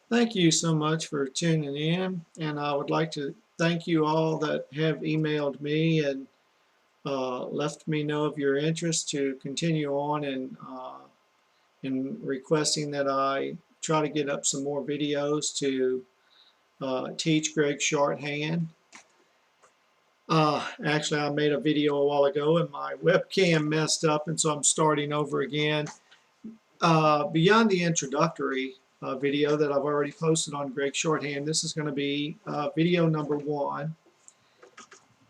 Thank you so much for tuning in, and I would like to thank you all that have emailed me and left me know of your interest to continue on in requesting that I try to get up some more videos to teach Gregg Shorthand. Actually, I made a video a while ago and my webcam messed up, and so I'm starting over again. Beyond the introductory video that I've already posted on Gregg Shorthand, this is going to be video number 1.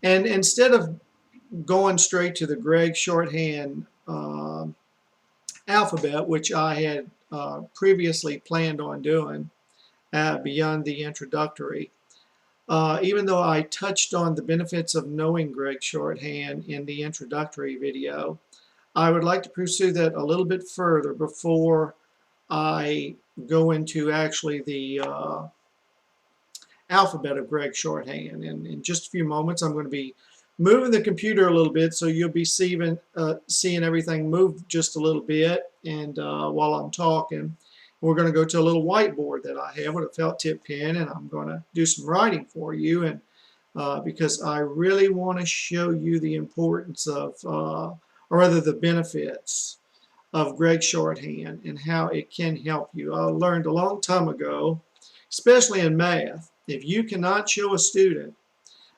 And instead of going straight to the Gregg Shorthand alphabet, which I had previously planned on doing beyond the introductory, even though I touched on the benefits of knowing Gregg Shorthand in the introductory video, I would like to pursue that a little bit further before I go into actually the alphabet of Gregg Shorthand. And in just a few moments, I'm going to be moving the computer a little bit, so you'll be seeing everything move just a little bit. And while I'm talking, we're going to go to a little whiteboard that I have with a felt tip pen, and I'm going to do some writing for you. And because I really want to show you the importance of, or rather the benefits of Gregg Shorthand and how it can help you. I learned a long time ago, especially in math, if you cannot show a student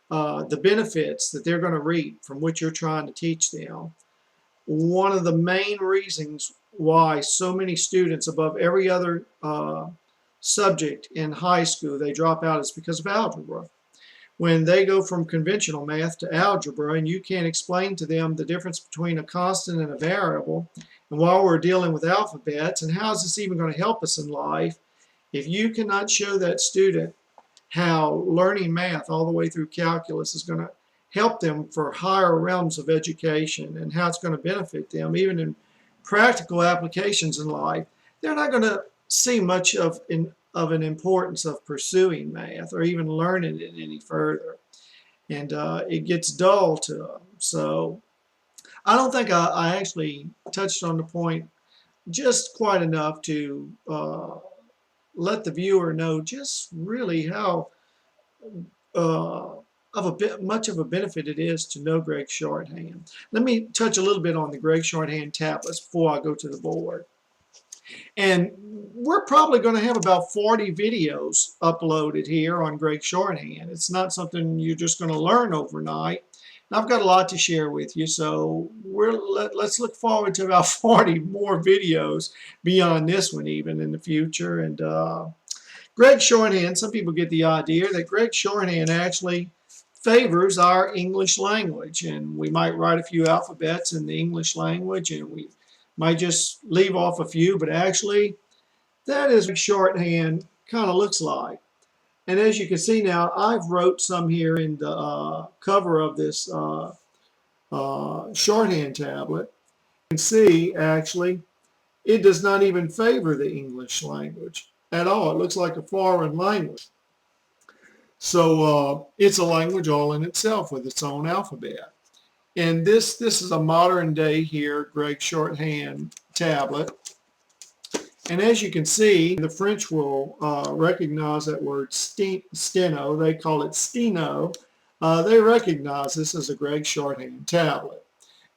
the benefits that they're going to reap from what you're trying to teach them, one of the main reasons why so many students above every other subject in high school they drop out is because of algebra. When they go from conventional math to algebra and you can't explain to them the difference between a constant and a variable, and while we're dealing with alphabets, and how is this even going to help us in life, if you cannot show that student how learning math all the way through calculus is going to help them for higher realms of education and how it's going to benefit them even in practical applications in life, they're not going to see much of an importance of pursuing math or even learning it any further. And it gets dull to them. So I don't think I actually touched on the point just quite enough to let the viewer know just really how much of a benefit it is to know Gregg Shorthand. Let me touch a little bit on the Gregg Shorthand tablets before I go to the board. And we're probably going to have about 40 videos uploaded here on Gregg Shorthand. It's not something you're just going to learn overnight. And I've got a lot to share with you, so let's look forward to about 40 more videos beyond this one even in the future. And Gregg Shorthand, some people get the idea that Gregg Shorthand actually favors our English language, and we might write a few alphabets in the English language, and we might just leave off a few, but actually that is what shorthand kind of looks like. And as you can see now, I've wrote some here in the cover of this shorthand tablet. You can see actually it does not even favor the English language at all. It looks like a foreign language. So it's a language all in itself with its own alphabet. And this is a modern day here Gregg Shorthand tablet. And as you can see, the French will recognize that word steno. They call it steno. They recognize this as a Gregg Shorthand tablet.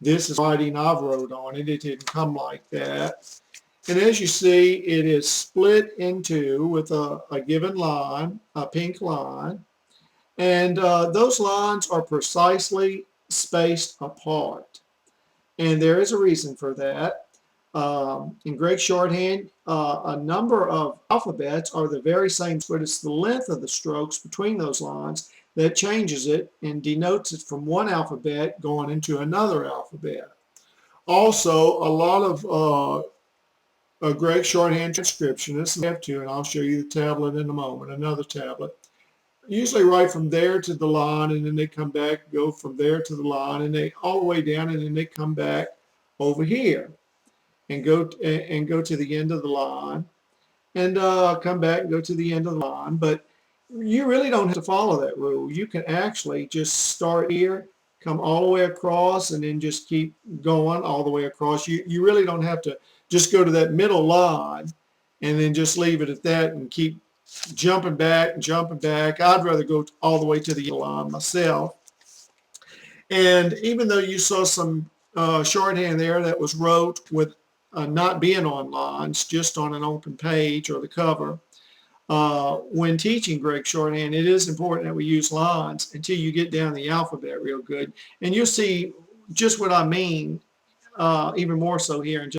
This is writing I've wrote on it. It didn't come like that. And as you see, it is split into with a given line, a pink line. And those lines are precisely spaced apart. And there is a reason for that. In Gregg Shorthand, a number of alphabets are the very same, but it's the length of the strokes between those lines that changes it and denotes it from one alphabet going into another alphabet. Also, a lot of Gregg Shorthand transcriptionists have to, and I'll show you the tablet in a moment, another tablet, usually write from there to the line, and then they come back, go from there to the line, and they all the way down, and then they come back over here and go to the end of the line, and come back and go to the end of the line. But you really don't have to follow that rule. You can actually just start here, come all the way across, and then just keep going all the way across. You really don't have to just go to that middle line and then just leave it at that and keep jumping back, jumping back. I'd rather go all the way to the line myself. And even though you saw some shorthand there that was wrote with not being on lines, just on an open page or the cover, when teaching Gregg Shorthand, it is important that we use lines until you get down the alphabet real good. And you'll see just what I mean even more so here in just